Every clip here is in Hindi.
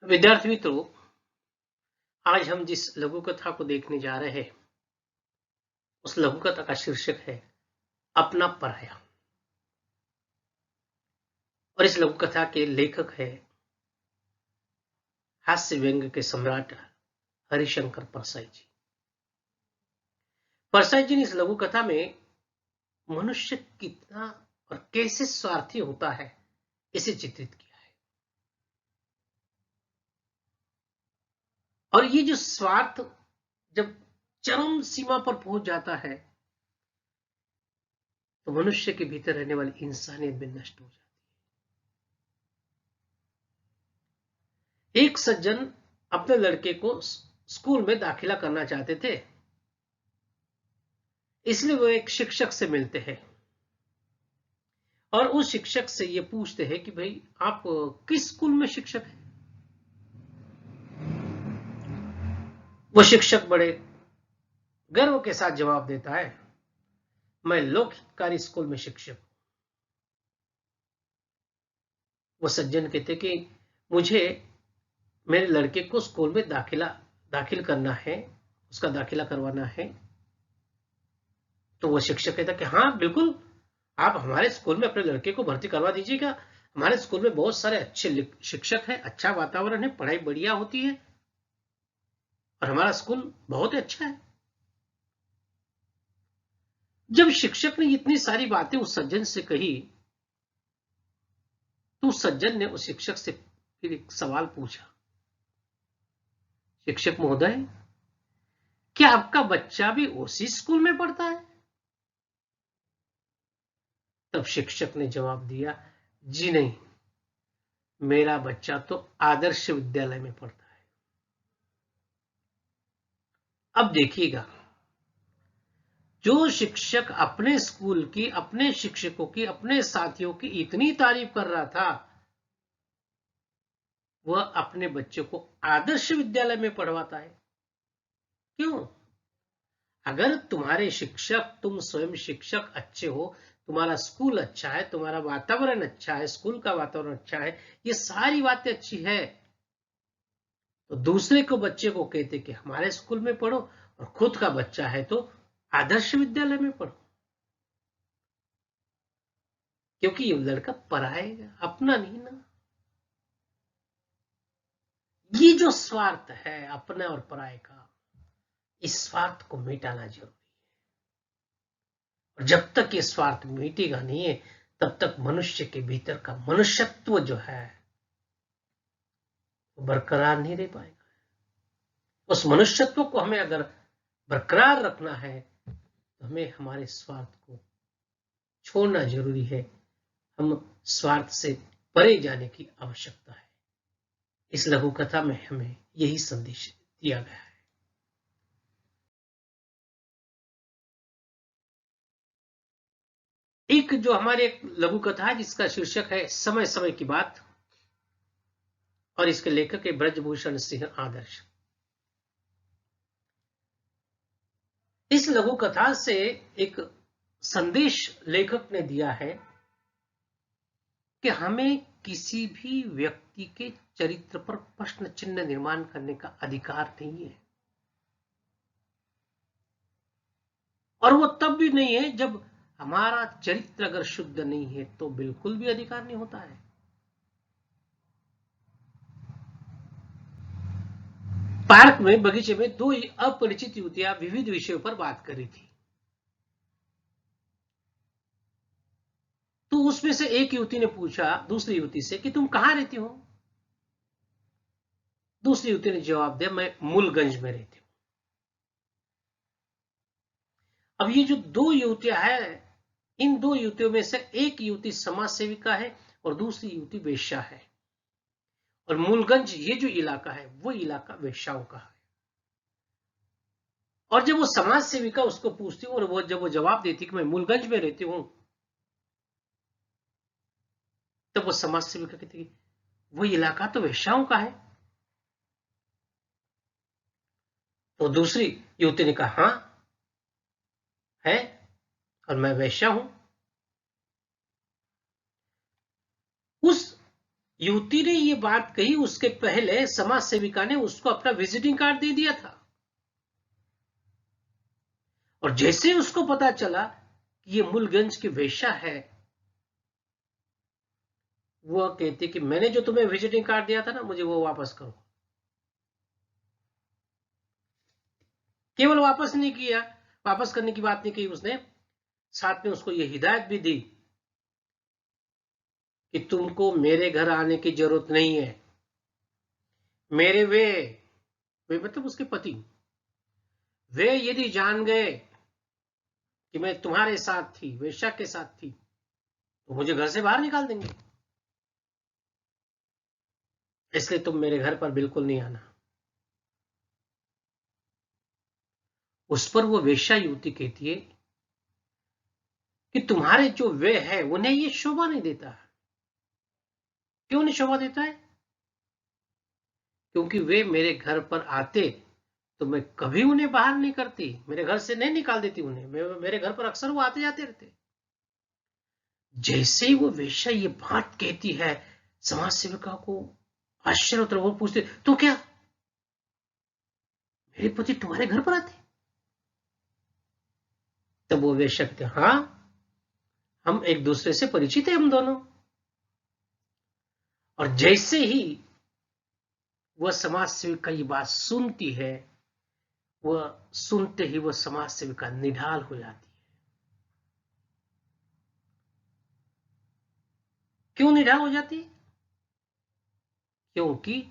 विद्यार्थी मित्रों, आज हम जिस लघु कथा को देखने जा रहे हैं, उस लघु कथा का शीर्षक है अपना पराया। और इस लघु कथा के लेखक है हास्य व्यंग के सम्राट हरिशंकर परसाई जी। परसाई जी ने इस लघु कथा में मनुष्य कितना और कैसे स्वार्थी होता है, इसे चित्रित किया है। और ये जो स्वार्थ जब चरम सीमा पर पहुंच जाता है, तो मनुष्य के भीतर रहने वाली इंसानियत भी नष्ट हो जाती है। एक सज्जन अपने लड़के को स्कूल में दाखिला करना चाहते थे, इसलिए वो एक शिक्षक से मिलते हैं और उस शिक्षक से ये पूछते हैं कि भाई आप किस स्कूल में शिक्षक हैं। वो शिक्षक बड़े गर्व के साथ जवाब देता है, मैं लोक हितकारी स्कूल में शिक्षक हूं। वो सज्जन कहते कि मुझे मेरे लड़के को स्कूल में दाखिल करना है, उसका दाखिला करवाना है। तो वो शिक्षक कहता कि हाँ बिल्कुल, आप हमारे स्कूल में अपने लड़के को भर्ती करवा दीजिएगा। हमारे स्कूल में बहुत सारे अच्छे शिक्षक हैं, अच्छा वातावरण है, पढ़ाई बढ़िया होती है और हमारा स्कूल बहुत ही अच्छा है। जब शिक्षक ने इतनी सारी बातें उस सज्जन से कही, तो उस सज्जन ने उस शिक्षक से फिर एक सवाल पूछा, शिक्षक महोदय, क्या आपका बच्चा भी उसी स्कूल में पढ़ता है? तब शिक्षक ने जवाब दिया, जी नहीं, मेरा बच्चा तो आदर्श विद्यालय में पढ़ता है। अब देखिएगा, जो शिक्षक अपने स्कूल की, अपने शिक्षकों की, अपने साथियों की इतनी तारीफ कर रहा था, वह अपने बच्चों को आदर्श विद्यालय में पढ़वाता है। क्यों? अगर तुम्हारे शिक्षक, तुम स्वयं शिक्षक अच्छे हो, तुम्हारा स्कूल अच्छा है, तुम्हारा वातावरण अच्छा है, स्कूल का वातावरण अच्छा है, ये सारी बातें अच्छी है, तो दूसरे को बच्चे को कहते कि हमारे स्कूल में पढ़ो, और खुद का बच्चा है तो आदर्श विद्यालय में पढ़ो। क्योंकि ये लड़का पराएगा, अपना नहीं ना। ये जो स्वार्थ है अपने और पराये का, इस स्वार्थ को मिटाना जरूरी है। और जब तक ये स्वार्थ मिटेगा नहीं है, तब तक मनुष्य के भीतर का मनुष्यत्व जो है वो बरकरार नहीं रह पाएगा। उस मनुष्यत्व को हमें अगर बरकरार रखना है, तो हमें हमारे स्वार्थ को छोड़ना जरूरी है। हम स्वार्थ से परे जाने की आवश्यकता है। इस लघु कथा में हमें यही संदेश दिया गया है। एक जो हमारे एक लघु कथा है जिसका शीर्षक है समय समय की बात, और इसके लेखक है ब्रजभूषण सिंह आदर्श। इस लघु कथा से एक संदेश लेखक ने दिया है कि हमें किसी भी व्यक्ति के चरित्र पर प्रश्न चिन्ह निर्माण करने का अधिकार नहीं है। और वो तब भी नहीं है जब हमारा चरित्र अगर शुद्ध नहीं है, तो बिल्कुल भी अधिकार नहीं होता है। पार्क में, बगीचे में दो अपरिचित युवतियां विविध विषयों पर बात कर रही थी। तो उसमें से एक युवती ने पूछा दूसरी युवती से कि तुम कहां रहती हो? दूसरी युवती ने जवाब दिया, मैं मूलगंज में रहती हूं। अब ये जो दो युवतियां हैं, इन दो युवतियों में से एक युवती समाज सेविका है और दूसरी युवती वेश्या है। और मूलगंज ये जो इलाका है, वो इलाका वेश्याओं का है। और जब वो समाज सेविका उसको पूछती और वो जब वो जवाब देती कि मैं मूलगंज में रहती हूं, तब वो समाज सेविका कहती वो इलाका तो वेश्याओं का है। तो दूसरी युवती ने कहा, हाँ है, और मैं वेश्या हूं। उस युवती ने ये बात कही, उसके पहले समाज सेविका ने उसको अपना विजिटिंग कार्ड दे दिया था। और जैसे ही उसको पता चला कि ये मूलगंज की वेश्या है, वो कहती कि मैंने जो तुम्हें विजिटिंग कार्ड दिया था ना, मुझे वो वापस करो। केवल वापस नहीं किया, वापस करने की बात नहीं की उसने, साथ में उसको ये हिदायत भी दी कि तुमको मेरे घर आने की जरूरत नहीं है। मेरे वे मतलब उसके पति, वे यदि जान गए कि मैं तुम्हारे साथ थी, वेश्या के साथ थी, तो मुझे घर से बाहर निकाल देंगे। इसलिए तुम मेरे घर पर बिल्कुल नहीं आना। उस पर वो वेश्या युवती कहती है कि तुम्हारे जो वे है उन्हें ये शोभा नहीं देता। क्यों नहीं शोभा देता है? क्योंकि वे मेरे घर पर आते तो मैं कभी उन्हें बाहर नहीं करती, मेरे घर से नहीं निकाल देती उन्हें, मेरे घर पर अक्सर वो आते जाते रहते। जैसे ही वो वेश्या ये बात कहती है, समाज सेविका को आश्चर्य होता है। वो पूछते, तो क्या मेरे पति तुम्हारे घर पर आते? तब वो वेश्या कहते, हाँ, हम एक दूसरे से परिचित है हम दोनों। और जैसे ही वह समाज सेविका ये बात सुनती है, वह सुनते ही वह समाज सेविका निढाल हो जाती है। क्यों निढाल हो जाती है? क्योंकि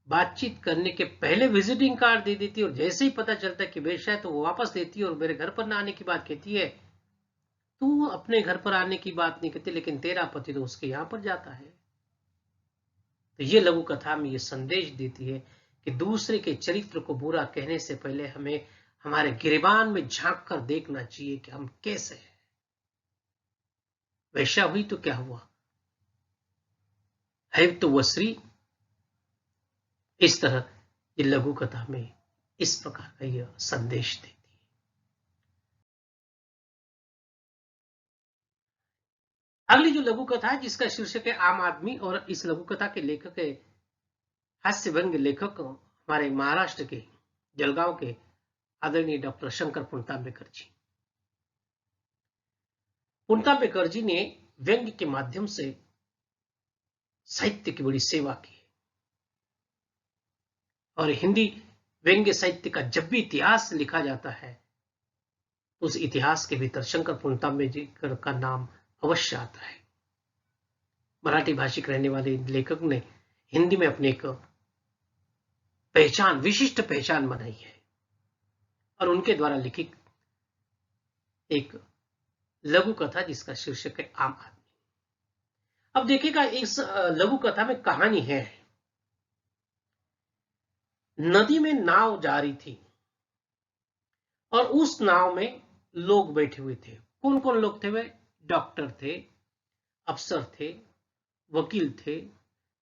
बातचीत करने के पहले विजिटिंग कार्ड दे देती है, और जैसे ही पता चलता है कि वेश्या है तो वो वापस देती है और मेरे घर पर ना आने की बात कहती है। तू अपने घर पर आने की बात नहीं कहती, लेकिन तेरा पति तो उसके यहां पर जाता है। तो ये लघु कथा में ये संदेश देती है कि दूसरे के चरित्र को बुरा कहने से पहले हमें हमारे गिरेबान में झांक कर देखना चाहिए कि हम कैसे हैं। वैश्या हुई तो क्या हुआ, है तो वह स्त्री। इस तरह ये लघु कथा में इस प्रकार का यह संदेश देती है। अगली जो लघु कथा है जिसका शीर्षक है आम आदमी, और इस लघु कथा के लेखक है हास्य व्यंग्य लेखक हमारे महाराष्ट्र के जलगांव के आदरणीय डॉक्टर शंकर पुणतांबेकर जी। पुणतांबेकर जी ने व्यंग्य के माध्यम से साहित्य की बड़ी सेवा की, और हिंदी व्यंग्य साहित्य का जब भी इतिहास लिखा जाता है, उस इतिहास के भीतर शंकर पुणतांबेकर का नाम अवश्य आता है। मराठी भाषिक रहने वाले लेखक ने हिंदी में अपनी एक पहचान, विशिष्ट पहचान बनाई है, और उनके द्वारा लिखित एक लघु कथा जिसका शीर्षक है आम आदमी। अब देखिएगा, इस लघु कथा में कहानी है, नदी में नाव जा रही थी और उस नाव में लोग बैठे हुए थे। कौन कौन लोग थे वे? डॉक्टर थे, अफसर थे, वकील थे,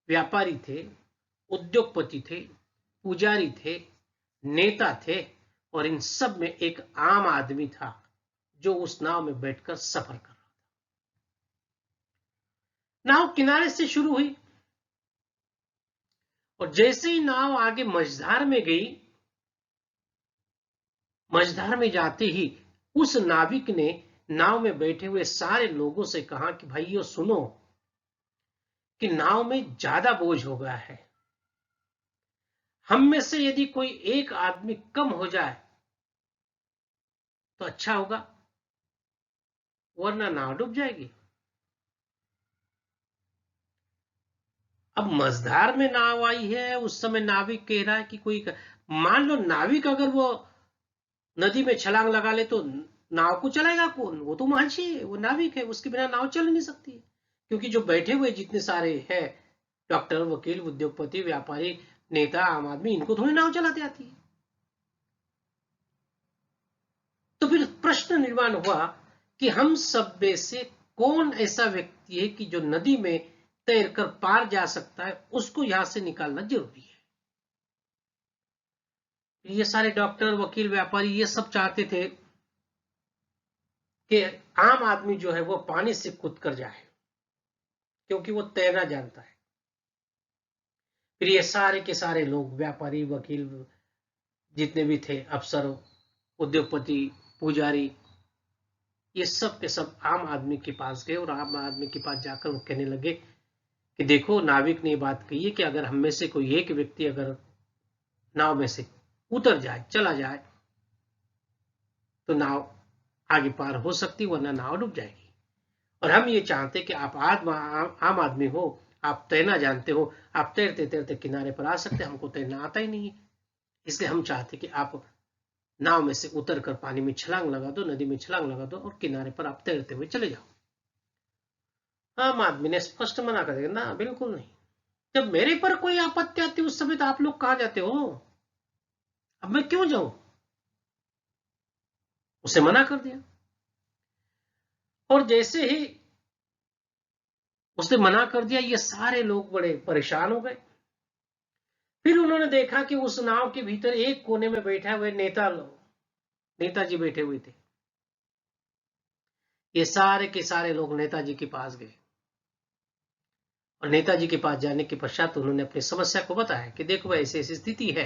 व्यापारी थे, उद्योगपति थे, पुजारी थे, नेता थे, और इन सब में एक आम आदमी था जो उस नाव में बैठकर सफर कर रहा था। नाव किनारे से शुरू हुई, और जैसे ही नाव आगे मझधार में गई, मझधार में जाते ही उस नाविक ने नाव में बैठे हुए सारे लोगों से कहा कि भाइयों सुनो, कि नाव में ज्यादा बोझ हो गया है, हम में से यदि कोई एक आदमी कम हो जाए तो अच्छा होगा, वरना नाव डूब जाएगी। अब मझधार में नाव आई है, उस समय नाविक कह रहा है कि कोई, मान लो नाविक अगर वो नदी में छलांग लगा ले तो नाव को चलाएगा कौन? वो तो महाशी है, वो नाविक है, उसके बिना नाव चल नहीं सकती। क्योंकि जो बैठे हुए जितने सारे हैं, डॉक्टर, वकील, उद्योगपति, व्यापारी, नेता, आम आदमी, इनको थोड़ी नाव चलाते आती है। तो फिर प्रश्न निर्माण हुआ कि हम सब में से कौन ऐसा व्यक्ति है कि जो नदी में तैरकर पार जा सकता है, उसको यहां से निकालना जरूरी है। ये सारे डॉक्टर, वकील, व्यापारी ये सब चाहते थे कि आम आदमी जो है वो पानी से कूद कर जाए, क्योंकि वो तैरना जानता है। फिर ये सारे के सारे लोग, व्यापारी, वकील, जितने भी थे, अफसर, उद्योगपति, पुजारी, ये सब के सब आम आदमी के पास गए और आम आदमी के पास जाकर वो कहने लगे कि देखो, नाविक ने ये बात कही है कि अगर हम में से कोई एक व्यक्ति अगर नाव में से उतर जाए, चला जाए, तो नाव आगे पार हो सकती, वरना नाव डूब जाएगी। और हम ये चाहते कि आप आम आदमी हो, आप तैरना जानते हो, आप तैरते तैरते किनारे पर आ सकते, हमको तैरना आता ही नहीं है, इसलिए हम चाहते कि आप नाव में से उतर कर पानी में छलांग लगा दो, नदी में छलांग लगा दो और किनारे पर आप तैरते हुए चले जाओ। आम आदमी ने स्पष्ट मना कर दिया, ना बिल्कुल नहीं, जब मेरे पर कोई आपत्ति आती उस समय तो आप लोग कहां जाते हो, अब मैं क्यों जाऊं। उसे मना कर दिया। और जैसे ही उसने मना कर दिया, ये सारे लोग बड़े परेशान हो गए। फिर उन्होंने देखा कि उस नाव के भीतर एक कोने में बैठा हुए नेताजी बैठे हुए थे। ये सारे के सारे लोग नेताजी के पास गए और नेताजी के पास जाने के पश्चात उन्होंने अपनी समस्या को बताया कि देखो, ऐसी ऐसी स्थिति है,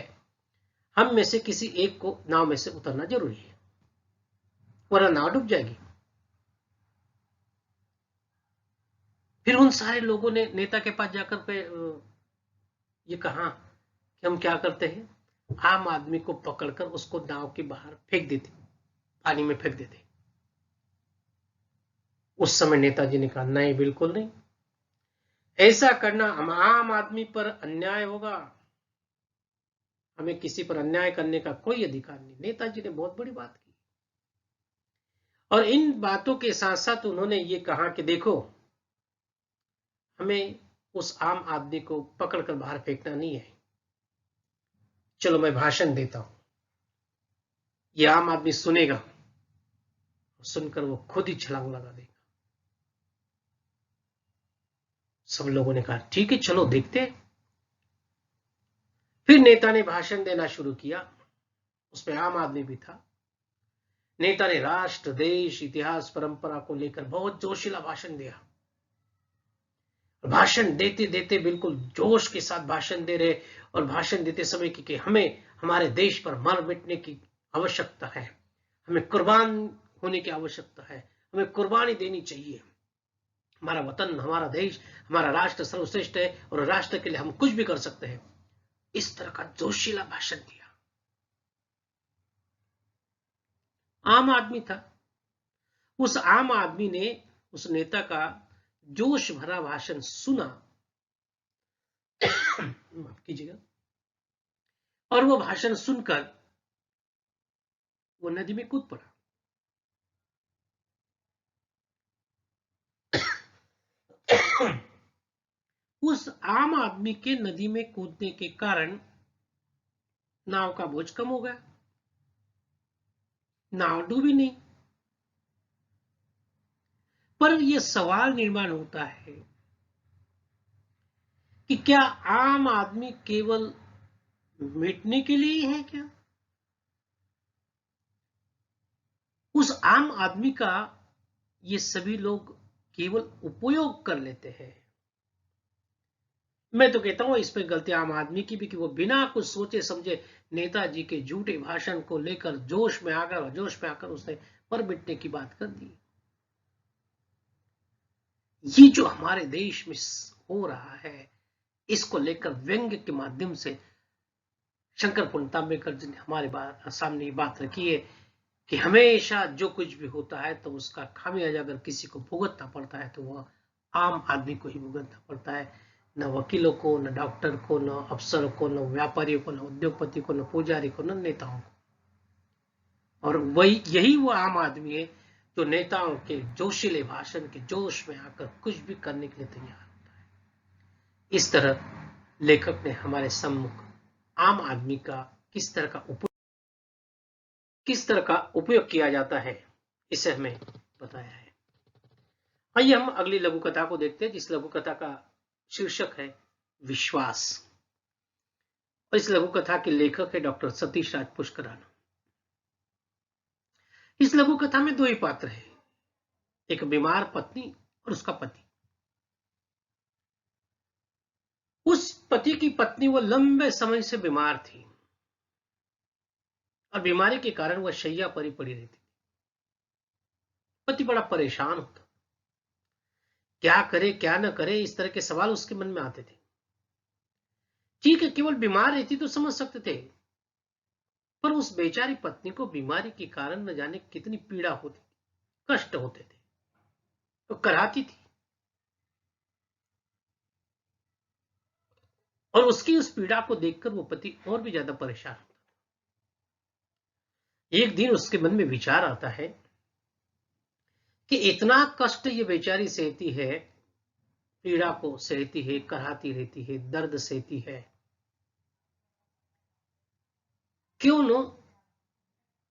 हम में से किसी एक को नाव में से उतरना जरूरी है, वरना नाव डूब जाएगी। फिर उन सारे लोगों ने नेता के पास जाकर के ये कहा कि हम क्या करते हैं, आम आदमी को पकड़कर उसको नाव के बाहर फेंक देते, पानी में फेंक देते। उस समय नेताजी ने कहा, नहीं, बिल्कुल नहीं, ऐसा करना हम आम आदमी पर अन्याय होगा, हमें किसी पर अन्याय करने का कोई अधिकार नहीं। नेताजी ने बहुत बड़ी बात की। और इन बातों के साथ साथ उन्होंने ये कहा कि देखो, हमें उस आम आदमी को पकड़कर बाहर फेंकना नहीं है, चलो मैं भाषण देता हूं, ये आम आदमी सुनेगा, सुनकर वो खुद ही छलांग लगा देगा। सब लोगों ने कहा, ठीक है, चलो देखते हैं। फिर नेता ने भाषण देना शुरू किया, उसमें आम आदमी भी था। नेता ने राष्ट्र, देश, इतिहास, परंपरा को लेकर बहुत जोशीला भाषण दिया। भाषण देते देते बिल्कुल जोश के साथ भाषण दे रहे, और भाषण देते समय कि हमें हमारे देश पर मर मिटने की आवश्यकता है, हमें कुर्बान होने की आवश्यकता है, हमें कुर्बानी देनी चाहिए, हमारा वतन, हमारा देश, हमारा राष्ट्र सर्वश्रेष्ठ है और राष्ट्र के लिए हम कुछ भी कर सकते हैं। इस तरह का जोशीला भाषण दिया। आम आदमी था, उस आम आदमी ने उस नेता का जोश भरा भाषण सुना, माफ कीजिएगा, और वो भाषण सुनकर वो नदी में कूद पड़ा। उस आम आदमी के नदी में कूदने के कारण नाव का बोझ कम हो गया, नाव डूबी नहीं। पर यह सवाल निर्माण होता है कि क्या आम आदमी केवल मिटने के लिए ही है क्या? उस आम आदमी का ये सभी लोग केवल उपयोग कर लेते हैं। मैं तो कहता हूं इस पे गलती आम आदमी की भी कि वो बिना कुछ सोचे समझे नेताजी के झूठे भाषण को लेकर जोश में आकर उसने पर मिटने की बात कर दी। ये जो हमारे देश में हो रहा है, इसको लेकर व्यंग्य के माध्यम से शंकर पुण्यतांबेकर जी ने हमारे सामने ये बात रखी है कि हमेशा जो कुछ भी होता है तो उसका खामियाजा अगर किसी को भुगतना पड़ता है तो वह आम आदमी को ही भुगतना पड़ता है, न वकीलों को, न डॉक्टर को, न अफसरों को, न व्यापारियों को, न उद्योगपति को, न पुजारी को, न नेताओं को। और वही यही वो आम आदमी है जो नेताओं के जोशीले भाषण के जोश में आकर कुछ भी करने के लिए तैयार होता है। इस तरह लेखक ने हमारे सम्मुख आम आदमी का किस तरह का उपयोग किया जाता है, इसे हमें बताया है। आइए हम अगली लघु कथा को देखते हैं, जिस लघु कथा का शीर्षक है विश्वास। और इस लघु कथा के लेखक है डॉक्टर सतीश राज पुष्कराना। इस लघु कथा में दो ही पात्र हैं, एक बीमार पत्नी और उसका पति। उस पति की पत्नी वो लंबे समय से बीमार थी और बीमारी के कारण वह शैया पर ही पड़ी रहती। पति बड़ा परेशान होता, क्या करे क्या न करे, इस तरह के सवाल उसके मन में आते थे। ठीक है, केवल बीमार रहती तो समझ सकते थे, पर उस बेचारी पत्नी को बीमारी के कारण न जाने कितनी पीड़ा होती थी, कष्ट होते थे, तो कराती थी। और उसकी उस पीड़ा को देखकर वो पति और भी ज्यादा परेशान होता। एक दिन उसके मन में विचार आता है कि इतना कष्ट ये बेचारी सहती है, पीड़ा को सहती है, कराती रहती है, दर्द सहती है, क्यों न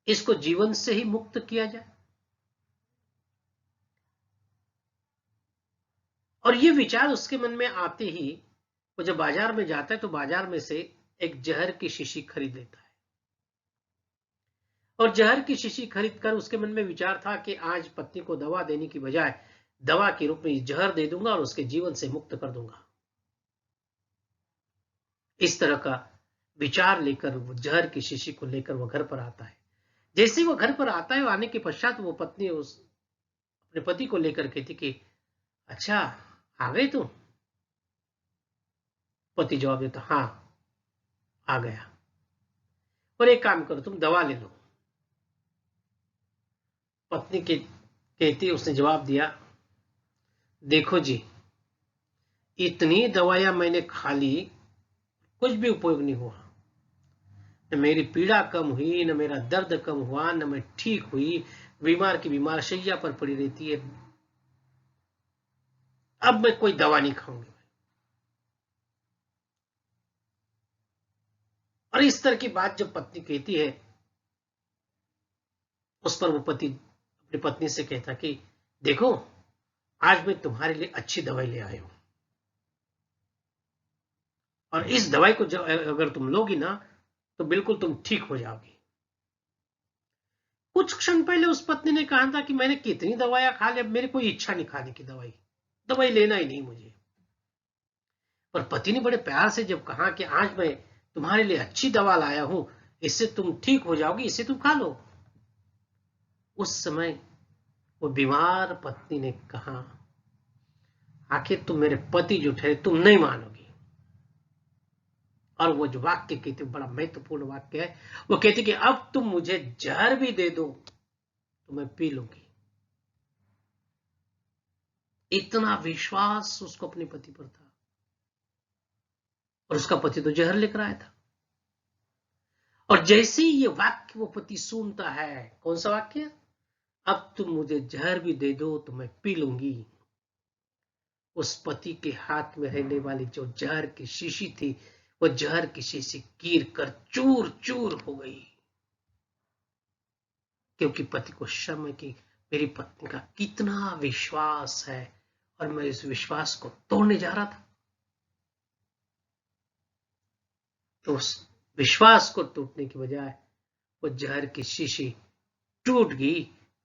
इसको जीवन से ही मुक्त किया जाए। और ये विचार उसके मन में आते ही वो जब बाजार में जाता है तो बाजार में से एक जहर की शीशी खरीद लेता है। और जहर की शीशी खरीदकर उसके मन में विचार था कि आज पत्नी को दवा देने की बजाय दवा के रूप में जहर दे दूंगा और उसके जीवन से मुक्त कर दूंगा। इस तरह का विचार लेकर वो जहर की शीशी को लेकर वो घर पर आता है। जैसे वो घर पर आता है, आने के पश्चात वो पत्नी उस अपने पति को लेकर कहती कि अच्छा, आ गए तुम? पति जवाब देता, हाँ आ गया, और एक काम करो, तुम दवा ले लो। पत्नी के कहती, उसने जवाब दिया, देखो जी, इतनी दवाइयां मैंने खा ली, कुछ भी उपयोग नहीं हुआ। न मेरी पीड़ा कम हुई, न मेरा दर्द कम हुआ, न मैं ठीक हुई। बीमार की बीमार शैया पर पड़ी रहती है। अब मैं कोई दवा नहीं खाऊंगी। और इस तरह की बात जब पत्नी कहती है, उस पर वो पति अपनी पत्नी से कहता कि देखो, आज मैं तुम्हारे लिए अच्छी दवाई ले आया हूं, और इस दवाई को अगर तुम लोगी ना तो बिल्कुल तुम ठीक हो जाओगी। कुछ क्षण पहले उस पत्नी ने कहा था कि मैंने कितनी दवाइयां खा ली, अब मेरी कोई इच्छा नहीं खाने की, दवाई दवाई लेना ही नहीं मुझे। पर पति ने बड़े प्यार से जब कहा कि आज मैं तुम्हारे लिए अच्छी दवा लाया हूं, इससे तुम ठीक हो जाओगी, इसे तुम खा लो। उस समय वो बीमार पत्नी ने कहा, आखिर तुम मेरे पति जो ठहरे, तुम नहीं मानोगी। और वो जो वाक्य कहते, बड़ा महत्वपूर्ण वाक्य है, वो कहती कि अब तुम मुझे जहर भी दे दो तो मैं पी लूंगी। इतना विश्वास उसको अपने पति पर था, और उसका पति तो जहर लेकर आया था। और जैसे ही ये वाक्य वो पति सुनता है, कौन सा वाक्य, अब तुम मुझे जहर भी दे दो तो मैं पी लूंगी, उस पति के हाथ में रहने वाली जो जहर की शीशी थी, वो जहर की शीशी गिर कर चूर चूर हो गई। क्योंकि पति को शर्म है कि मेरी पत्नी का कितना विश्वास है और मैं इस विश्वास को तोड़ने जा रहा था। तो उस विश्वास को टूटने की बजाय वो जहर की शीशी टूट गई,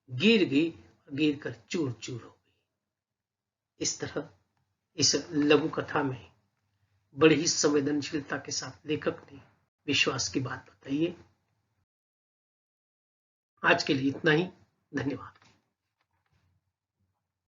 गिर गई, गिर कर चूर चूर हो गई। इस तरह इस लघु कथा में बड़ी ही संवेदनशीलता के साथ लेखक ने विश्वास की बात बताई है। आज के लिए इतना ही। धन्यवाद।